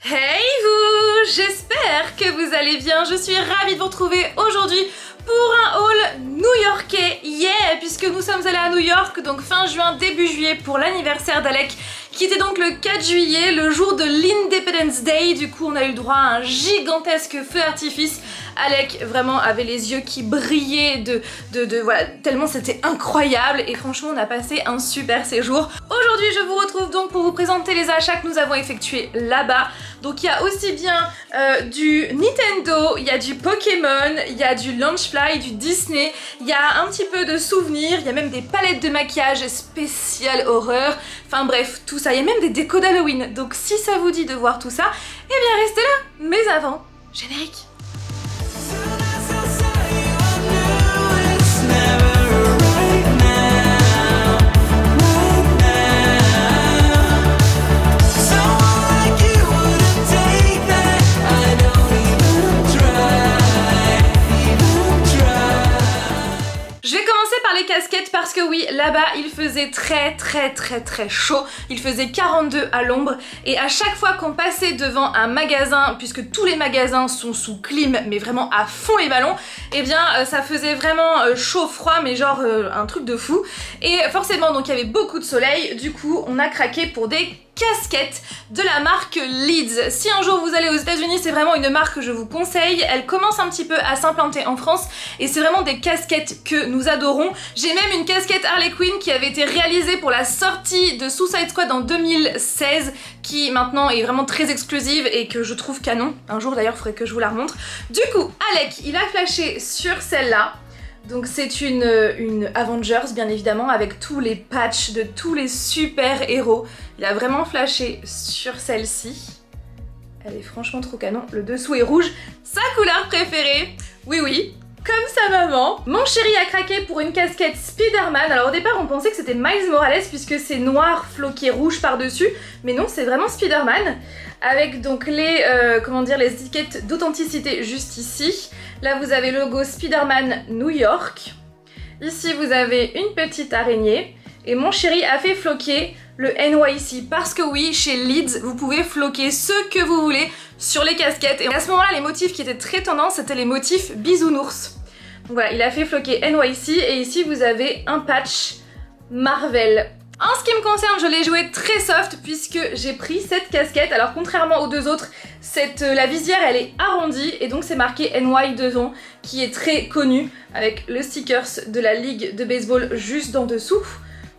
Hey vous! J'espère que vous allez bien. Je suis ravie de vous retrouver aujourd'hui pour un haul new-yorkais. Yeah! Puisque nous sommes allés à New York, donc fin juin, début juillet, pour l'anniversaire d'Alec, qui était donc le 4 juillet, le jour de l'Independence Day. Du coup, on a eu le droit à un gigantesque feu d'artifice. Alec vraiment avait les yeux qui brillaient voilà, tellement c'était incroyable et franchement on a passé un super séjour. Aujourd'hui je vous retrouve donc pour vous présenter les achats que nous avons effectués là-bas. Donc il y a aussi bien du Nintendo, il y a du Pokémon, il y a du Launchfly, du Disney, il y a un petit peu de souvenirs, il y a même des palettes de maquillage spéciales horreur, enfin bref tout ça, il y a même des décos d'Halloween. Donc si ça vous dit de voir tout ça, eh bien restez là. Mais avant, générique. Les casquettes parce que oui, là-bas il faisait très chaud, il faisait 42 à l'ombre et à chaque fois qu'on passait devant un magasin, puisque tous les magasins sont sous clim mais vraiment à fond les ballons, et eh bien ça faisait vraiment chaud-froid mais genre un truc de fou et forcément donc il y avait beaucoup de soleil, du coup on a craqué pour des casquettes de la marque Leeds. Si un jour vous allez aux États-Unis, c'est vraiment une marque que je vous conseille. Elle commence un petit peu à s'implanter en France et c'est vraiment des casquettes que nous adorons. J'ai même une casquette Harley Quinn qui avait été réalisée pour la sortie de Suicide Squad en 2016 qui maintenant est vraiment très exclusive et que je trouve canon. Un jour d'ailleurs, il faudrait que je vous la remontre. Du coup, Alec, il a flashé sur celle-là. Donc c'est une Avengers bien évidemment avec tous les patchs de tous les super héros. Il a vraiment flashé sur celle-ci. Elle est franchement trop canon. Le dessous est rouge. Sa couleur préférée, oui, comme sa maman. Mon chéri a craqué pour une casquette Spider-Man. Alors au départ on pensait que c'était Miles Morales puisque c'est noir floqué rouge par-dessus. Mais non, c'est vraiment Spider-Man. Avec donc les, les étiquettes d'authenticité juste ici. Là vous avez le logo Spider-Man New York. Ici vous avez une petite araignée. Et mon chéri a fait floquer le NYC parce que oui, chez Leeds, vous pouvez floquer ce que vous voulez sur les casquettes. Et à ce moment-là, les motifs qui étaient très tendance, c'était les motifs bisounours. Donc voilà, il a fait floquer NYC et ici vous avez un patch Marvel. En ce qui me concerne, je l'ai joué très soft puisque j'ai pris cette casquette. Alors contrairement aux deux autres, la visière elle est arrondie et donc c'est marqué NY devant qui est très connu avec le stickers de la ligue de baseball juste en dessous.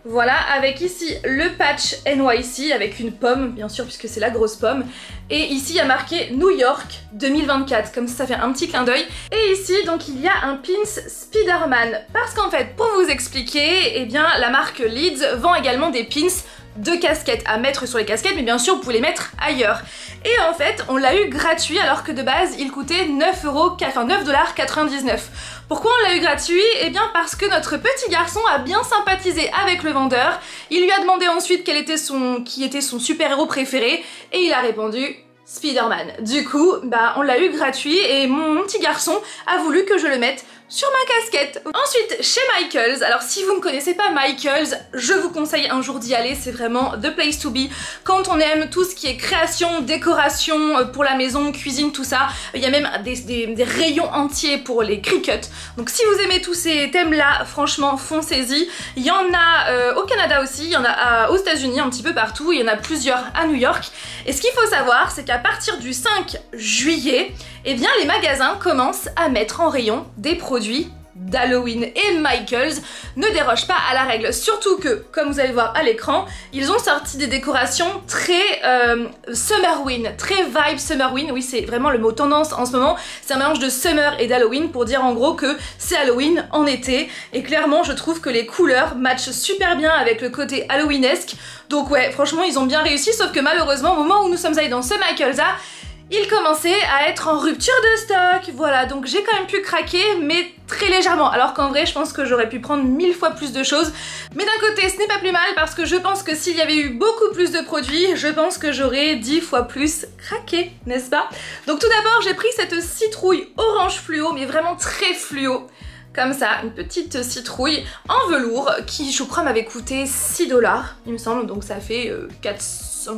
Voilà, avec ici le patch NYC avec une pomme, bien sûr, puisque c'est la grosse pomme. Et ici, il y a marqué New York 2024, comme ça fait un petit clin d'œil. Et ici, donc, il y a un pins Spider-Man. Parce qu'en fait, pour vous expliquer, eh bien, la marque Leeds vend également des pins de casquettes à mettre sur les casquettes, mais bien sûr, vous pouvez les mettre ailleurs. Et en fait, on l'a eu gratuit, alors que de base, il coûtait 9,99 $. Pourquoi on l'a eu gratuit? Eh bien parce que notre petit garçon a bien sympathisé avec le vendeur. Il lui a demandé ensuite qui était son super-héros préféré et il a répondu Spider-Man. Du coup, on l'a eu gratuit et mon petit garçon a voulu que je le mette sur ma casquette. Ensuite, chez Michaels, alors si vous ne connaissez pas Michaels, je vous conseille un jour d'y aller, c'est vraiment the place to be. Quand on aime tout ce qui est création, décoration pour la maison, cuisine, tout ça, il y a même des rayons entiers pour les crickets. Donc si vous aimez tous ces thèmes-là, franchement, foncez-y. Il y en a au Canada aussi, il y en a aux États-Unis, un petit peu partout, il y en a plusieurs à New York. Et ce qu'il faut savoir, c'est qu'à partir du 5 juillet, eh bien les magasins commencent à mettre en rayon des produits d'Halloween et Michaels ne déroge pas à la règle. Surtout que, comme vous allez voir à l'écran, ils ont sorti des décorations très Summerween, très vibe Summerween. Oui, c'est vraiment le mot tendance en ce moment. C'est un mélange de Summer et d'Halloween pour dire en gros que c'est Halloween en été. Et clairement, je trouve que les couleurs matchent super bien avec le côté Halloweenesque. Donc ouais, franchement, ils ont bien réussi. Sauf que malheureusement, au moment où nous sommes allés dans ce Michaels-là, il commençait à être en rupture de stock, voilà, donc j'ai quand même pu craquer, mais très légèrement, alors qu'en vrai je pense que j'aurais pu prendre 1000 fois plus de choses, mais d'un côté ce n'est pas plus mal parce que je pense que s'il y avait eu beaucoup plus de produits, je pense que j'aurais 10 fois plus craqué, n'est-ce pas? Donc tout d'abord j'ai pris cette citrouille orange fluo, mais vraiment très fluo, comme ça, une petite citrouille en velours qui je crois m'avait coûté 6 $, il me semble, donc ça fait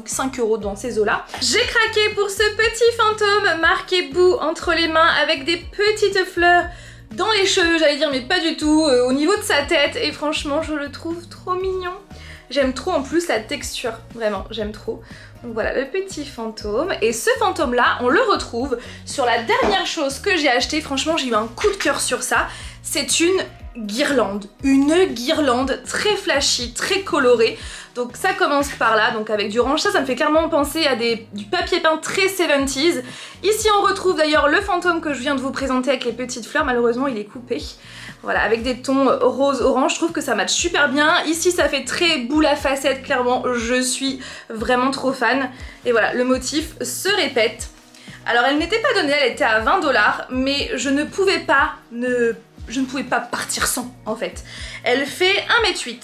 5 € dans ces eaux-là. J'ai craqué pour ce petit fantôme marqué Boo entre les mains avec des petites fleurs dans les cheveux, j'allais dire, mais pas du tout, au niveau de sa tête, et franchement je le trouve trop mignon. J'aime trop en plus la texture, vraiment, j'aime trop. Donc voilà le petit fantôme, et ce fantôme là on le retrouve sur la dernière chose que j'ai acheté. Franchement j'ai eu un coup de cœur sur ça, c'est une guirlande très flashy, très colorée. Donc ça commence par là, donc avec du orange, ça me fait clairement penser à du papier peint très 70s. Ici on retrouve d'ailleurs le fantôme que je viens de vous présenter avec les petites fleurs, malheureusement il est coupé. Voilà, avec des tons rose-orange, je trouve que ça match super bien. Ici ça fait très boule à facettes, clairement je suis vraiment trop fan. Et voilà, le motif se répète. Alors elle n'était pas donnée, elle était à 20 $, mais je ne pouvais pas partir sans en fait. Elle fait 1,8 m.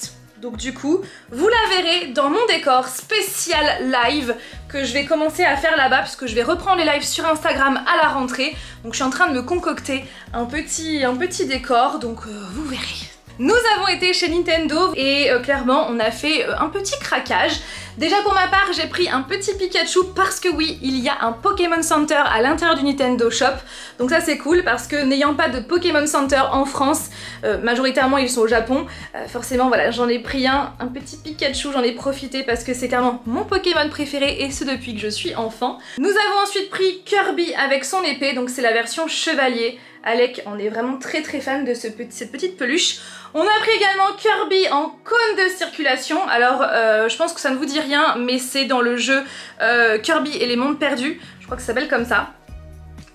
Donc du coup, vous la verrez dans mon décor spécial live que je vais commencer à faire là-bas puisque je vais reprendre les lives sur Instagram à la rentrée. Donc je suis en train de me concocter un petit décor, donc vous verrez. Nous avons été chez Nintendo et clairement on a fait un petit craquage. Déjà pour ma part j'ai pris un petit Pikachu parce que oui il y a un Pokémon Center à l'intérieur du Nintendo Shop. Donc ça c'est cool parce que n'ayant pas de Pokémon Center en France, majoritairement ils sont au Japon, forcément voilà j'en ai pris un petit Pikachu, j'en ai profité parce que c'est clairement mon Pokémon préféré et ce depuis que je suis enfant. Nous avons ensuite pris Kirby avec son épée, donc c'est la version chevalier. Alec, on est vraiment très fan de cette petite peluche. On a pris également Kirby en cône de circulation. Alors je pense que ça ne vous dit rien, mais c'est dans le jeu Kirby et les mondes perdus. Je crois que ça s'appelle comme ça.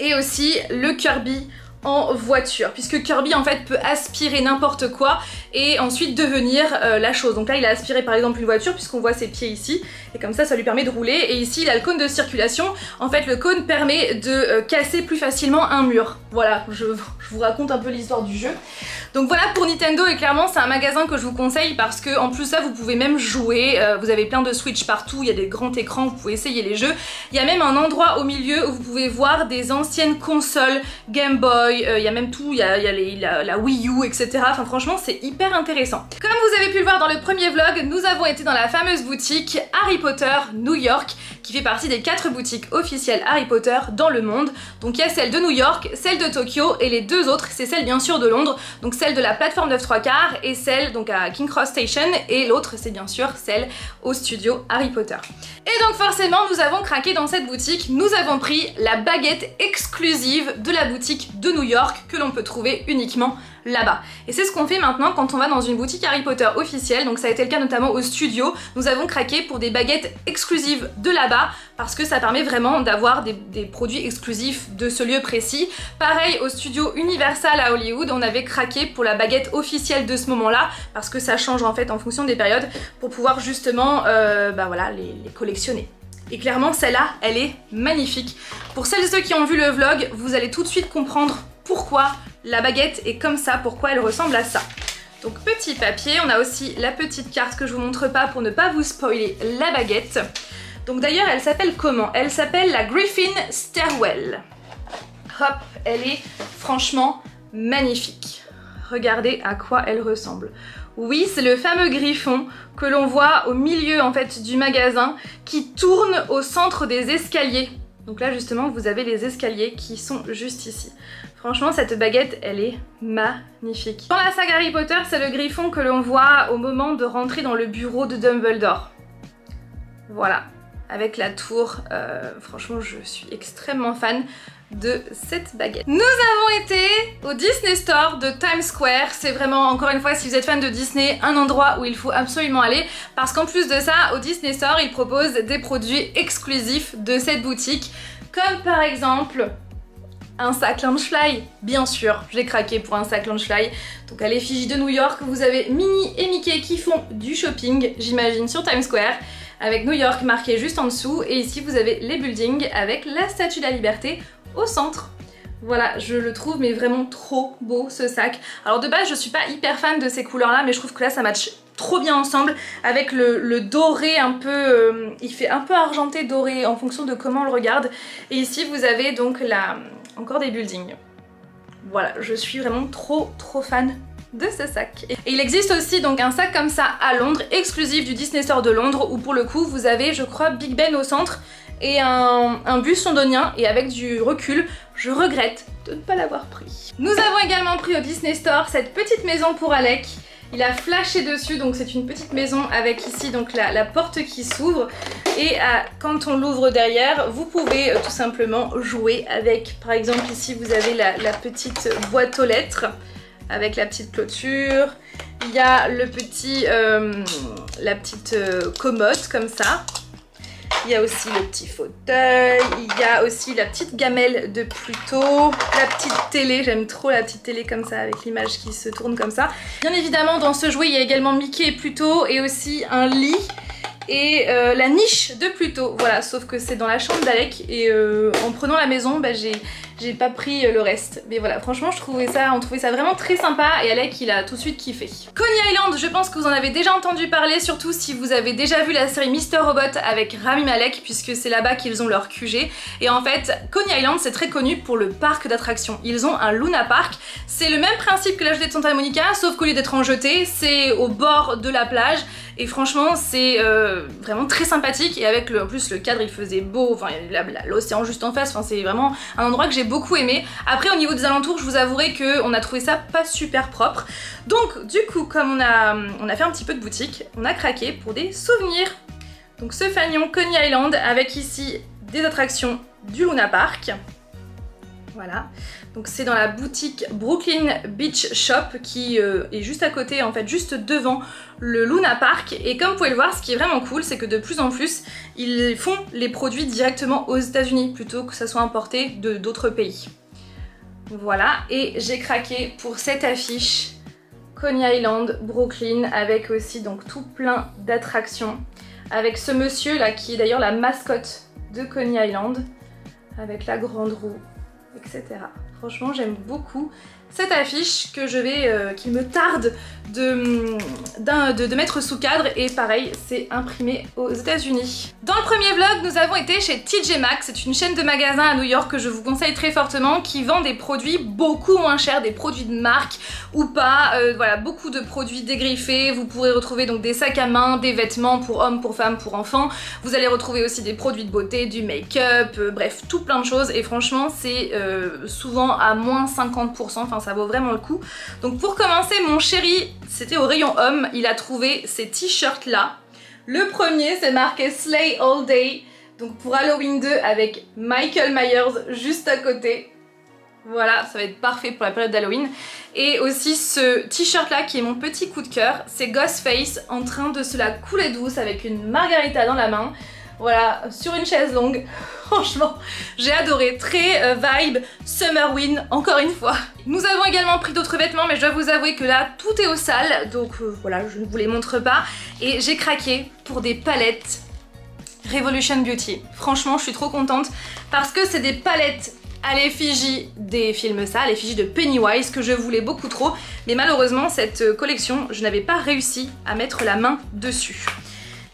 Et aussi le Kirby en voiture, puisque Kirby en fait peut aspirer n'importe quoi et ensuite devenir la chose. Donc là il a aspiré par exemple une voiture puisqu'on voit ses pieds ici et comme ça lui permet de rouler, et ici il a le cône de circulation. En fait le cône permet de casser plus facilement un mur. Voilà, je vous raconte un peu l'histoire du jeu. Donc voilà pour Nintendo, et clairement c'est un magasin que je vous conseille parce que en plus ça vous pouvez même jouer, vous avez plein de Switch partout, il y a des grands écrans, vous pouvez essayer les jeux. Il y a même un endroit au milieu où vous pouvez voir des anciennes consoles Game Boy, il y a même tout, il y a la Wii U, etc. Enfin franchement c'est hyper intéressant. Comme vous avez pu le voir dans le premier vlog, nous avons été dans la fameuse boutique Harry Potter New York, qui fait partie des 4 boutiques officielles Harry Potter dans le monde. Donc il y a celle de New York, celle de Tokyo, et les 2 autres c'est celle bien sûr de Londres, donc celle de la plateforme 9/3 et celle donc à King Cross Station, et l'autre c'est bien sûr celle au studio Harry Potter. Et donc forcément nous avons craqué dans cette boutique, nous avons pris la baguette exclusive de la boutique de New York que l'on peut trouver uniquement là-bas. Et c'est ce qu'on fait maintenant quand on va dans une boutique Harry Potter officielle, donc ça a été le cas notamment au studio. Nous avons craqué pour des baguettes exclusives de là-bas parce que ça permet vraiment d'avoir des produits exclusifs de ce lieu précis. Pareil au studio Universal à Hollywood, on avait craqué pour la baguette officielle de ce moment-là parce que ça change en fait en fonction des périodes pour pouvoir justement voilà, les collectionner. Et clairement celle-là, elle est magnifique. Pour celles et ceux qui ont vu le vlog, vous allez tout de suite comprendre pourquoi la baguette est comme ça, pourquoi elle ressemble à ça. Donc petit papier, on a aussi la petite carte que je vous montre pas pour ne pas vous spoiler la baguette. Donc d'ailleurs elle s'appelle comment? Elle s'appelle la Griffin Stairwell. Hop, elle est franchement magnifique. Regardez à quoi elle ressemble. Oui, c'est le fameux griffon que l'on voit au milieu en fait du magasin qui tourne au centre des escaliers. Donc là justement vous avez les escaliers qui sont juste ici. Franchement cette baguette elle est magnifique. Dans la saga Harry Potter c'est le griffon que l'on voit au moment de rentrer dans le bureau de Dumbledore. Voilà, avec la tour, franchement je suis extrêmement fan de cette baguette. Nous avons été au Disney Store de Times Square. C'est vraiment, encore une fois, si vous êtes fan de Disney, un endroit où il faut absolument aller parce qu'en plus de ça, au Disney Store, ils proposent des produits exclusifs de cette boutique, comme par exemple un sac Loungefly. Bien sûr, j'ai craqué pour un sac Loungefly. Donc à l'effigie de New York, vous avez Minnie et Mickey qui font du shopping, j'imagine, sur Times Square, avec New York marqué juste en dessous. Et ici, vous avez les buildings avec la Statue de la Liberté au centre. Voilà, je le trouve mais vraiment trop beau ce sac. Alors de base je suis pas hyper fan de ces couleurs là, mais je trouve que là ça match trop bien ensemble avec le doré un peu, il fait un peu argenté doré en fonction de comment on le regarde. Et ici vous avez donc encore des buildings. Voilà, je suis vraiment trop fan de ce sac. Et il existe aussi donc un sac comme ça à Londres, exclusif du Disney Store de Londres, où pour le coup vous avez, je crois, Big Ben au centre et un bus londonien, et avec du recul, je regrette de ne pas l'avoir pris. Nous avons également pris au Disney Store cette petite maison pour Alec. Il a flashé dessus, donc c'est une petite maison avec ici donc la porte qui s'ouvre, et quand on l'ouvre derrière, vous pouvez tout simplement jouer avec, par exemple ici vous avez la petite boîte aux lettres avec la petite clôture, il y a le petit, la petite commode comme ça. Il y a aussi le petit fauteuil, il y a aussi la petite gamelle de Pluto, la petite télé, j'aime trop la petite télé comme ça avec l'image qui se tourne comme ça. Bien évidemment dans ce jouet il y a également Mickey et Pluto, et aussi un lit et la niche de Pluto. Voilà, sauf que c'est dans la chambre d'Alec, et en prenant la maison bah, j'ai pas pris le reste. Mais voilà, franchement on trouvait ça vraiment très sympa, et Alec il a tout de suite kiffé. Coney Island, je pense que vous en avez déjà entendu parler, surtout si vous avez déjà vu la série Mr. Robot avec Rami Malek, puisque c'est là-bas qu'ils ont leur QG. Et en fait, Coney Island c'est très connu pour le parc d'attractions. Ils ont un Luna Park, c'est le même principe que la jetée de Santa Monica, sauf qu'au lieu d'être en jetée, c'est au bord de la plage. Et franchement c'est vraiment très sympathique, et avec en plus le cadre il faisait beau, enfin l'océan juste en face, enfin c'est vraiment un endroit que j'ai beaucoup aimé. Après au niveau des alentours je vous avouerai qu'on a trouvé ça pas super propre, donc du coup comme on a fait un petit peu de boutique, on a craqué pour des souvenirs. Donc ce fanion Coney Island avec ici des attractions du Luna Park. Voilà, donc c'est dans la boutique Brooklyn Beach Shop qui est juste à côté, en fait juste devant le Luna Park. Et comme vous pouvez le voir, ce qui est vraiment cool, c'est que de plus en plus ils font les produits directement aux États-Unis plutôt que ça soit importé d'autres pays. Voilà, et j'ai craqué pour cette affiche Coney Island Brooklyn avec aussi donc tout plein d'attractions, avec ce monsieur là qui est d'ailleurs la mascotte de Coney Island avec la grande roue, etc. Franchement j'aime beaucoup cette affiche que qu'il me tarde de mettre sous cadre, et pareil c'est imprimé aux États-Unis. Dans le premier vlog nous avons été chez TJ Maxx, c'est une chaîne de magasins à New York que je vous conseille très fortement, qui vend des produits beaucoup moins chers, des produits de marque ou pas, voilà, beaucoup de produits dégriffés. Vous pourrez retrouver donc des sacs à main, des vêtements pour hommes, pour femmes, pour enfants. Vous allez retrouver aussi des produits de beauté, du make-up, bref tout plein de choses, et franchement c'est souvent à moins 50%, enfin ça vaut vraiment le coup. Donc pour commencer, mon chéri, c'était au rayon homme, il a trouvé ces t-shirts là. Le premier c'est marqué Slay All Day, donc pour Halloween 2 avec Michael Myers juste à côté. Voilà, ça va être parfait pour la période d'Halloween. Et aussi ce t-shirt là qui est mon petit coup de cœur, c'est Ghostface en train de se la couler douce avec une margarita dans la main. Voilà, sur une chaise longue. Franchement, j'ai adoré. Très vibe Summerwin, encore une fois. Nous avons également pris d'autres vêtements, mais je dois vous avouer que là, tout est au sale. Donc voilà, je ne vous les montre pas. Et j'ai craqué pour des palettes Revolution Beauty. Franchement, je suis trop contente parce que c'est des palettes à l'effigie des films ça, à l'effigie de Pennywise, que je voulais beaucoup trop. Mais malheureusement, cette collection, je n'avais pas réussi à mettre la main dessus.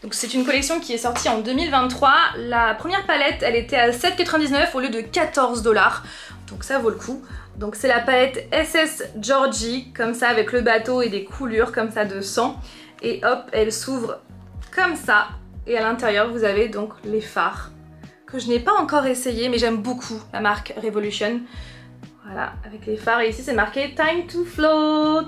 Donc c'est une collection qui est sortie en 2023. La première palette, elle était à 7,99 au lieu de 14 $. Donc ça vaut le coup. Donc c'est la palette SS Georgie, comme ça, avec le bateau et des coulures comme ça de sang. Et hop, elle s'ouvre comme ça. Et à l'intérieur, vous avez donc les fards, que je n'ai pas encore essayé, mais j'aime beaucoup la marque Revolution. Voilà, avec les fards. Et ici, c'est marqué Time to Float.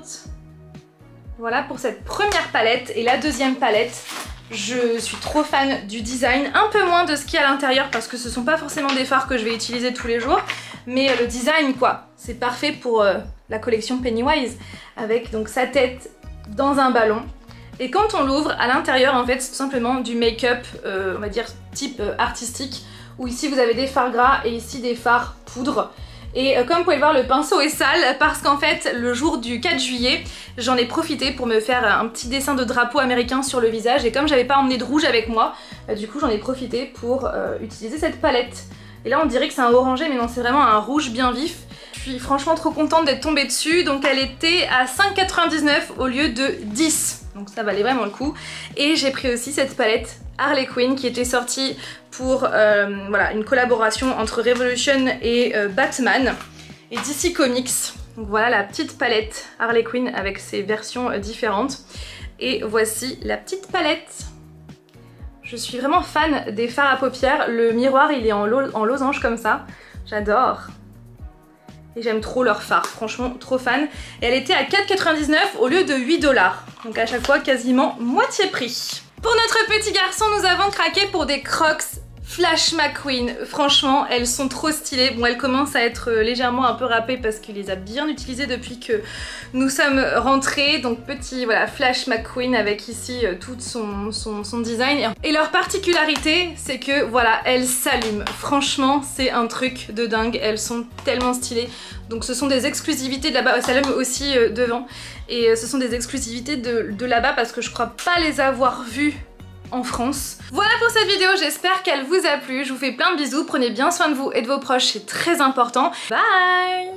Voilà pour cette première palette. Et la deuxième palette, je suis trop fan du design, un peu moins de ce qu'il y a à l'intérieur parce que ce sont pas forcément des fards que je vais utiliser tous les jours, mais le design quoi, c'est parfait pour la collection Pennywise, avec donc sa tête dans un ballon. Et quand on l'ouvre, à l'intérieur en fait c'est tout simplement du make-up, on va dire type artistique, où ici vous avez des fards gras et ici des fards poudre. Et comme vous pouvez le voir, le pinceau est sale parce qu'en fait le jour du 4 juillet j'en ai profité pour me faire un petit dessin de drapeau américain sur le visage, et comme j'avais pas emmené de rouge avec moi, du coup j'en ai profité pour utiliser cette palette. Et là on dirait que c'est un orangé, mais non, c'est vraiment un rouge bien vif. Je suis franchement trop contente d'être tombée dessus. Donc elle était à 5,99 au lieu de 10, donc ça valait vraiment le coup. Et j'ai pris aussi cette palette Harley Quinn qui était sortie pour voilà, une collaboration entre Revolution et Batman. et DC Comics. Donc voilà la petite palette Harley Quinn avec ses versions différentes. Et voici la petite palette. Je suis vraiment fan des fards à paupières. Le miroir il est en losange comme ça. J'adore. Et j'aime trop leur fard, franchement trop fan. Et elle était à 4,99 € au lieu de 8 $. Donc à chaque fois quasiment moitié prix. Pour notre petit garçon, nous avons craqué pour des Crocs Flash McQueen. Franchement, elles sont trop stylées. Bon, elles commencent à être légèrement un peu râpées parce qu'il les a bien utilisées depuis que nous sommes rentrés. Donc petit voilà Flash McQueen avec ici tout son design. Et leur particularité, c'est que voilà, elles s'allument. Franchement, c'est un truc de dingue. Elles sont tellement stylées. Donc ce sont des exclusivités de là-bas. Elles s'allument aussi devant. Et ce sont des exclusivités de là-bas parce que je crois pas les avoir vues en France. Voilà pour cette vidéo, j'espère qu'elle vous a plu. Je vous fais plein de bisous, prenez bien soin de vous et de vos proches, c'est très important. Bye!